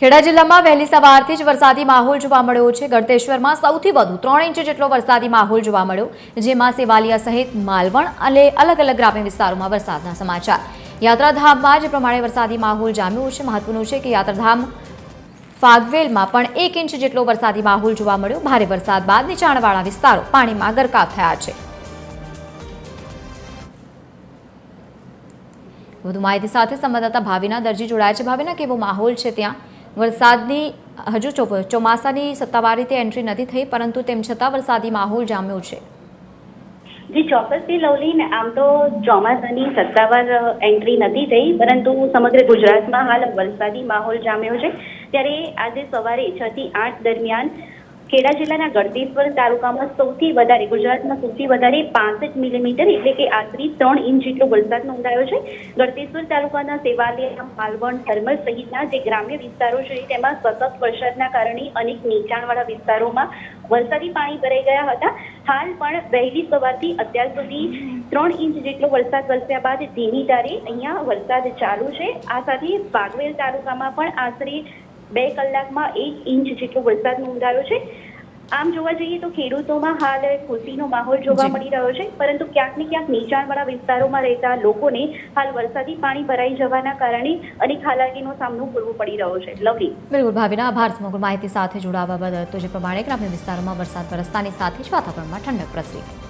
ખેડા જિલ્લામાં વહેલી સવારથી જ વરસાદી માહોલ જોવા મળ્યો છે। ગળતેશ્વરમાં સૌથી વધુ 3 ઇંચ જેટલો વરસાદી માહોલ જોવા મળ્યો, જેમાં સેવાલિયા સહિત માલવણ અને અલગ અલગ ગ્રામ્ય વિસ્તારોમાં વરસાદના સમાચાર। યાત્રાધામમાં જ પ્રમાણે વરસાદી માહોલ જામ્યો છે। મહત્વનું છે કે યાત્રાધામ ફાગવેલમાં પણ 1 ઇંચ જેટલો વરસાદી માહોલ જોવા મળ્યો। ભારે વરસાદ બાદ નીચાણવાળા વિસ્તારો પાણીમાં ગરકાવ થયા છે। વધુ માહિતી સાથે સંવાદદાતા ભાવિના દરજી જોડાયા છે। ભાવિના, કેવો માહોલ છે ત્યાં? વરસાદની હજુ ચોમાસાની સત્તાવાર રીતે એન્ટ્રી નથી થઈ, પરંતુ તેમ છતાં વરસાદી માહોલ જામ્યો છે। જી ચોક્કસથી લવલીન, આમ તો ચોમાસાની સત્તાવાર એન્ટ્રી નથી થઈ, પરંતુ સમગ્ર ગુજરાતમાં હાલ વરસાદી માહોલ જામ્યો છે। ત્યારે આજે સવારે 6 થી 8 દરમિયાન ખેડા જિલ્લાના ગળતેશ્વર તાલુકામાં ગુજરાતમાં સૌથી વધારે 65 મિલીમીટર એટલે કે આશરે 3 ઇંચ જેટલો વરસાદ નોંધાયો છે। ગળતેશ્વર તાલુકાના સેવાલિયા, માલવણ, થર્મલ સહિતના જે ગ્રામ્ય વિસ્તારો છે તેમાં સતત વરસાદના કારણે અનેક નીચાણવાળા વિસ્તારોમાં વરસાદી પાણી ભરાઈ ગયા હતા। હાલ પણ વહેલી સવારથી અત્યાર સુધી 3 ઇંચ જેટલો વરસાદ વરસ્યા બાદ ધીમી ધારે અહીંયા વરસાદ ચાલુ છે। આ સાથે ફાગવેલ તાલુકામાં પણ આશરે 2 કલાકમાં 1 ઇંચ જેટલો વરસાદ નોંધાયો છે। આમ જોવા જઈએ તો ખેડૂતોમાં હાલ ખુશીનો માહોલ જોવા મળી રહ્યો છે, પરંતુ ક્યાંક ને ક્યાંક નીચાણવાળા વિસ્તારોમાં રહેતા લોકોને હાલ વરસાદી પાણી ભરાઈ જવાના કારણે અનેક હાલાકીનો સામનો કરવો પડી રહ્યો છે। લવલી, બિલકુલ ભાવિના, આભાર સમગ્ર માહિતી સાથે જોડાવા બદલ। તો જે પ્રમાણે ગ્રામ્ય વિસ્તારોમાં વરસાદ વરસતાની સાથે જ વાતાવરણમાં ઠંડક પ્રસરી।